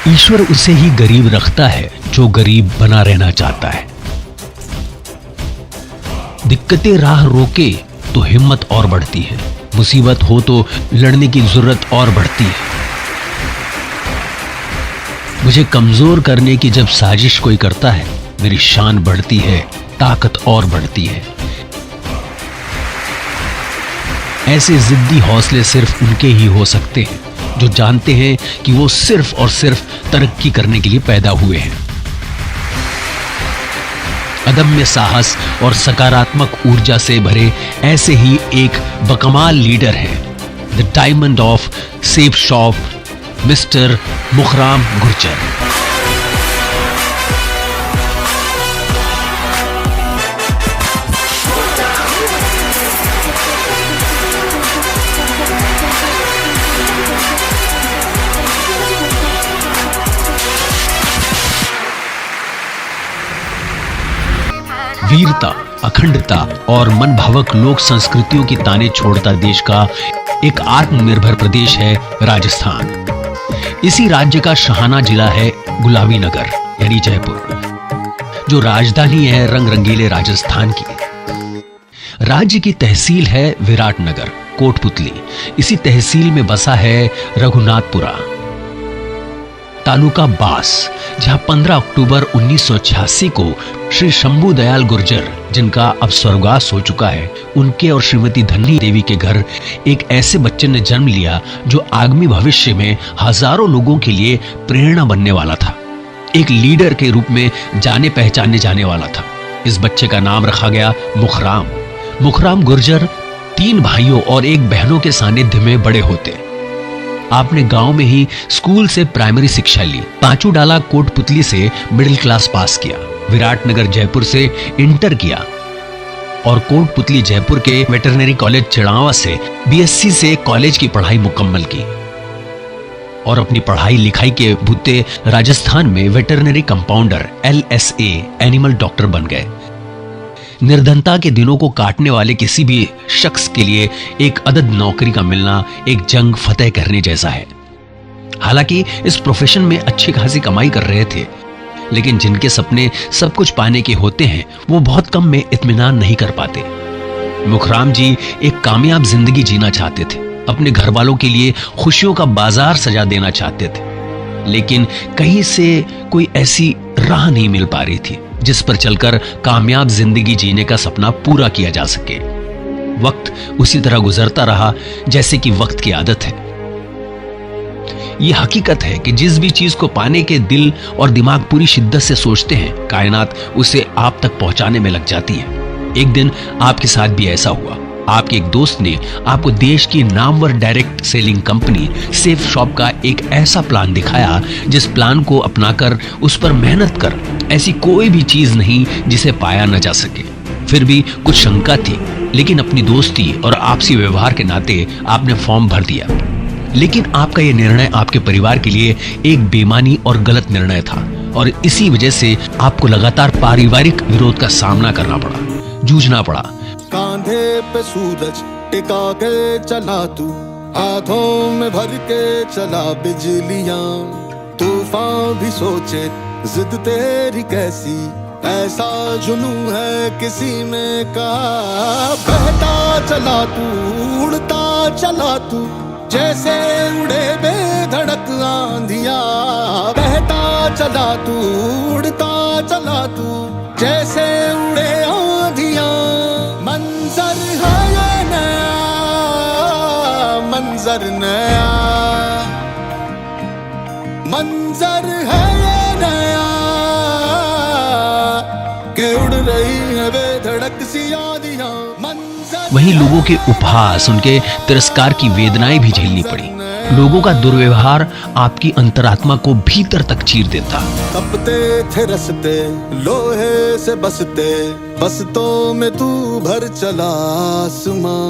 ईश्वर उसे ही गरीब रखता है जो गरीब बना रहना चाहता है। दिक्कतें राह रोके तो हिम्मत और बढ़ती है, मुसीबत हो तो लड़ने की जरूरत और बढ़ती है। मुझे कमजोर करने की जब साजिश कोई करता है, मेरी शान बढ़ती है, ताकत और बढ़ती है। ऐसे जिद्दी हौसले सिर्फ उनके ही हो सकते हैं जो जानते हैं कि वो सिर्फ और सिर्फ तरक्की करने के लिए पैदा हुए हैं। अदम्य साहस और सकारात्मक ऊर्जा से भरे ऐसे ही एक बकमाल लीडर हैं the diamond of safe shop, mister Mukhram Gurjar. वीरता, अखंडता और मनभावक लोक संस्कृतियों की ताने छोड़ता देश का एक आत्मनिर्भर प्रदेश है राजस्थान। इसी राज्य का शाहाना जिला है गुलाबी नगर यानी जयपुर, जो राजधानी है रंग रंगीले राजस्थान की। राज्य की तहसील है विराटनगर कोटपुतली। इसी तहसील में बसा है रघुनाथपुरा। तालुका बास, जहां 15 अक्टूबर 1986 को श्री शंभू दयाल गुर्जर, जिनका अब स्वर्गवास हो चुका है, उनके और श्रीमती धन्नी देवी के घर एक ऐसे बच्चे ने जन्म लिया जो आगामी भविष्य में हजारों लोगों के लिए प्रेरणा बनने वाला था, एक लीडर के रूप में जाने पहचाने जाने वाला था। इस बच्चे का नाम रखा गया मुखराम। मुखराम गुर्जर 3 भाइयों और 1 बहनों के सानिध्य में बड़े होते। आपने गांव में ही स्कूल से प्राइमरी शिक्षा ली, पांचू डाला कोटपुतली से मिडिल क्लास पास किया, विराटनगर जयपुर से इंटर किया और कोटपुतली जयपुर के वेटरनरी कॉलेज चिड़ावा से बीएससी से कॉलेज की पढ़ाई मुकम्मल की और अपनी पढ़ाई लिखाई के बूते राजस्थान में veterinary compounder LSA animal doctor बन गए। निर्धनता के दिनों को काटने वाले किसी भी शख्स के लिए एक अदद नौकरी का मिलना एक जंग फतेह करने जैसा है। हालांकि इस प्रोफेशन में अच्छी खासी कमाई कर रहे थे, लेकिन जिनके सपने सब कुछ पाने के होते हैं वो बहुत कम में इत्मीनान नहीं कर पाते। मुखराम जी एक कामयाब जिंदगी जीना चाहते थे, अपने घर वालों के लिए खुशियों का बाजार सजा देना चाहते थे, लेकिन कहीं से कोई ऐसी राह नहीं मिल पा रही थी जिस पर चलकर कामयाब जिंदगी जीने का सपना पूरा किया जा सके। वक्त उसी तरह गुजरता रहा जैसे कि वक्त की आदत है। यह हकीकत है कि जिस भी चीज को पाने के दिल और दिमाग पूरी शिद्दत से सोचते हैं, कायनात उसे आप तक पहुंचाने में लग जाती है। एक दिन आपके साथ भी ऐसा हुआ। आपके एक दोस्त ने आपको देश की Namvar direct selling company safe shop का एक ऐसा प्लान दिखाया जिस प्लान को अपनाकर उस पर मेहनत कर ऐसी कोई भी चीज नहीं जिसे पाया न जा सके। फिर भी कुछ शंका थी, लेकिन अपनी दोस्ती और आपसी व्यवहार के नाते आपने फॉर्म भर दिया। लेकिन आपका यह निर्णय आपके परिवार के लिए एक बेईमानी और गलत निर्णय था और इसी वजह से आपको लगातार पारिवारिक विरोध का सामना करना पड़ा, जूझना पड़ा। कांधे पे सूरज टिका के चला तू, हाथों में भर के चला बिजलियां, तूफान भी सोचे जिद तेरी कैसी, ऐसा जुनू है किसी में का। बहता चला तू, उड़ता चला तू, जैसे उड़े बेधड़क आंधिया। बहता चला तू, उड़ता चला तू, जैसे उड़े आंधिया। मंजर है ये नया, मंजर नया, मंजर है ये नया, के उड़ रही है बेधड़क सी आंधियां। वहीं लोगों के उपहास, उनके तिरस्कार की वेदनाएं भी झेलनी पड़ी। लोगों का दुर्व्यवहार आपकी अंतरात्मा को भीतर तक चीर देता। तपते थे रसते लोहे से बसते, बसतों में तू भर चला आसमां।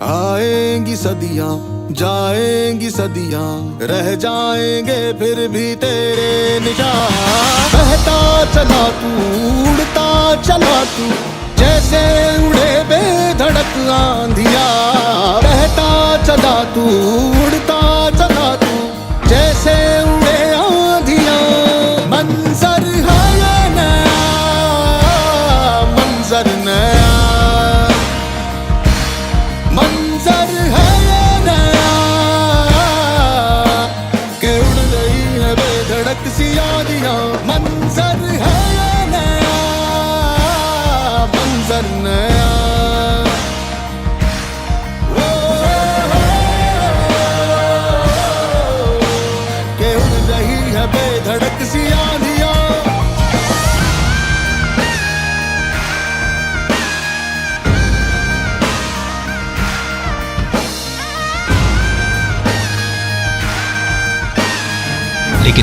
आएंगी सदियां, जाएंगी सदियां, रह जाएंगे फिर भी तेरे निशान। बहता चला तू, उड़ता चला तू, जैसे उड़े बेधड़क आंधिया। बहता चला तू, उड़ता चला तू, जैसे उड़े आंधिया।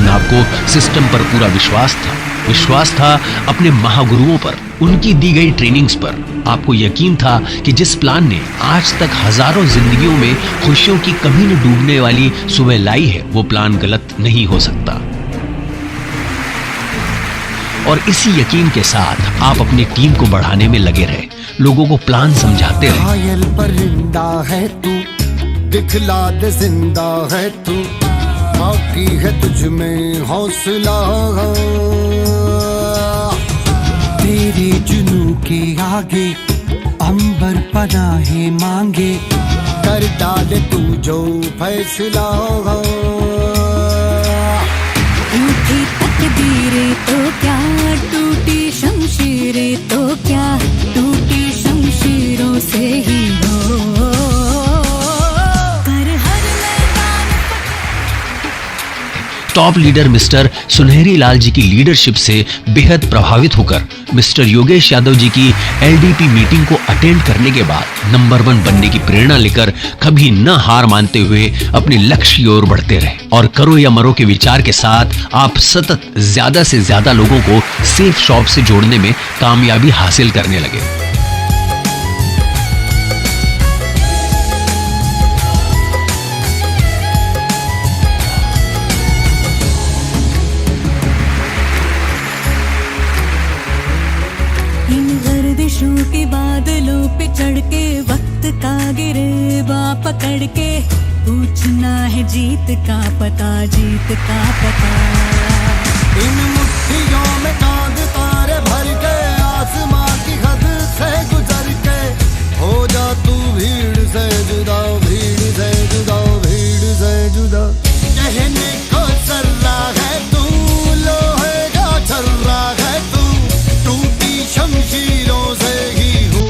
आपको सिस्टम पर पूरा विश्वास था अपने महागुरुओं पर, उनकी दी गई ट्रेनिंग्स पर। आपको यकीन था कि जिस प्लान ने आज तक हजारों जिंदगियों में खुशियों की कभी न डूबने वाली सुबह लाई है, वो प्लान गलत नहीं हो सकता। और इसी यकीन के साथ आप अपनी टीम को बढ़ाने में लगे रहे, लोगों को प्लान समझाते रहे। घायल परिंदा है तू, दिखला दे जिंदा है तू, बाकी है तुझ में हौसला। तेरे जुनू के आगे अंबर पनाहे मांगे, कर डाले तू जो फैसला। टूटी तकदीरें तो क्या, टूटी शमशीरें तो क्या, टूटी शमशीरों से ही हो कर हर मैदान। टॉप लीडर मिस्टर सुनहरी लाल जी की लीडरशिप से बेहद प्रभावित होकर मिस्टर योगेश यादव जी की एलडीपी मीटिंग को अटेंड करने के बाद नंबर 1 बनने की प्रेरणा लेकर कभी न हार मानते हुए अपने लक्ष्य की ओर बढ़ते रहे। और करो या मरो के विचार के साथ आप सतत ज्यादा से ज्यादा लोगों को सेफ शॉप से जोड़ने में कामयाबी हासिल करने लगे। के बादलों पे चढ़ के वक्त का गिरेबा पकड़ के, पूछना है जीत का पता, जीत का पता। इन मुट्ठियों में चांद तारे भर के, आसमां की हद से गुजर के, हो जा तू भीड़ से जुदा, भीड़ से जुदा, भीड़ से जुदा। कहने को सर्रा है तू, लोहे का छर्रा है तू, टूटी शमशीरों से ही हो।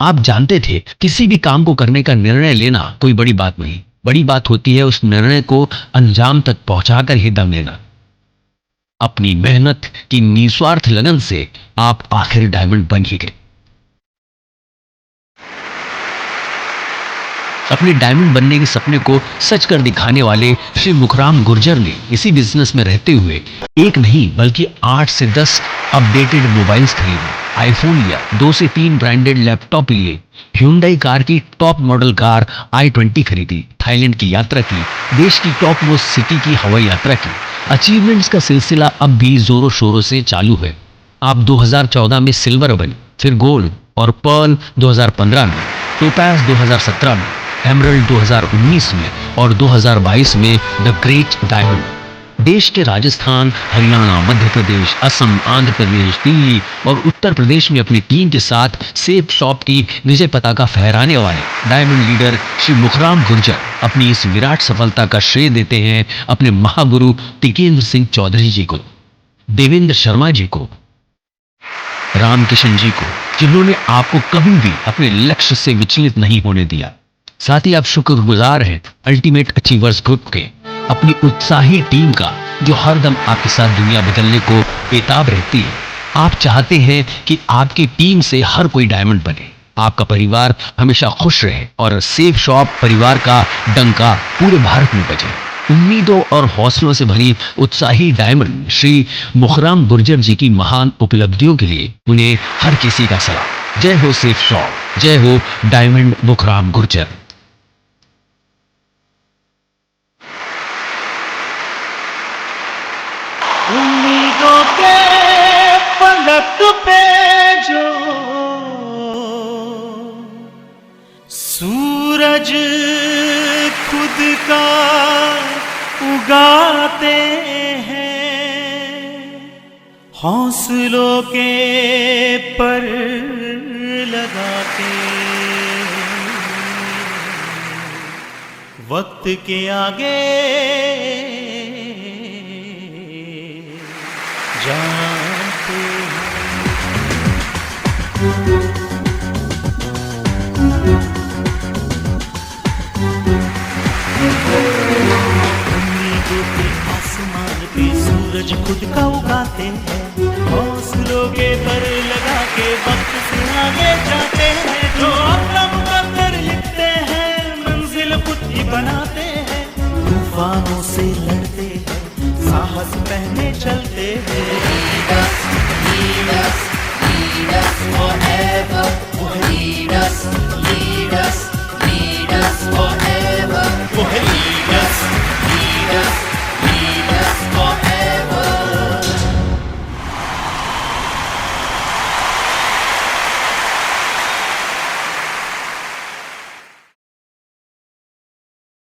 आप जानते थे किसी भी काम को करने का निर्णय लेना कोई बड़ी बात नहीं, बड़ी बात होती है उस निर्णय को अंजाम तक पहुंचाकर ही दम लेना। अपनी मेहनत की निस्वार्थ लगन से आप आखिर डायमंड बन ही गए। अपने डायमंड बनने के सपने को सच कर दिखाने वाले श्री मुखराम गुर्जर ने इसी बिजनेस में रहते हुए एक नहीं बल्कि 8 से 10 अपडेटेड मोबाइल्स खरीदे, आईफोन लिया, 2 से 3 ब्रांडेड लैपटॉप लिए, Hyundai कार की टॉप मॉडल कार i20 खरीदी, थाईलैंड की यात्रा की, देश की टॉप मोस्ट सिटी की हवाई यात्रा की। अचीवमेंट्स का सिलसिला अब भी जोरों शोरों से चालू है। आप 2014 में सिल्वर बने, फिर गोल्ड और पर्ल 2015 में, टोपैज 2017 में, एमरल्ड 2019 में और 2022 में द ग्रेट डायमंड। देश के राजस्थान, हरियाणा, मध्य प्रदेश, असम, आंध्र प्रदेश, दिल्ली और उत्तर प्रदेश में अपनी टीम के साथ सेफ शॉप की विजय पताका फहराने वाले डायमंड लीडर श्री मुखराम गुर्जर अपनी इस विराट सफलता का श्रेय देते हैं अपने महागुरु टिकेंद्र सिंह चौधरी जी को, देवेंद्र शर्मा जी को, रामकिशन जी को, जिन्होंने आपको कभी भी अपने लक्ष्य से विचलित नहीं होने दिया। साथ ही आप शुक्रगुजार हैं अल्टीमेट अचीवर्स ग्रुप के, अपनी उत्साही टीम का, जो हरदम आपके साथ दुनिया बदलने को बेताब रहती है। आप चाहते हैं कि आपकी टीम से हर कोई डायमंड बने, आपका परिवार हमेशा खुश रहे और सेफ शॉप परिवार का डंका पूरे भारत में बजे। उम्मीदों और हौसलों से भरी उत्साही डायमंड श्री मुखराम गुर्जर जी की महान उपलब्धियों के लिए उन्हें हर किसी का सलाम। जय हो सेफ शॉप, जय हो डायमंड मुखराम गुर्जर। उम्मीदों के फलक पे जो सूरज खुद का उगाते हैं, हौसलों के पर लगाते हैं, वक्त के आगे जानते उम्मीदों के आसमान पे सूरज सूरज खुद का उगाते हैं, हौसलों के पर लगा के वक्त से आगे जाते हैं। जो अपना मुकद्दर लिखते हैं, मंजिल खुद ही बनाते हैं, तूफानों से लड़ते हैं, साहस पहने चलते हैं। Lead us, lead us, lead us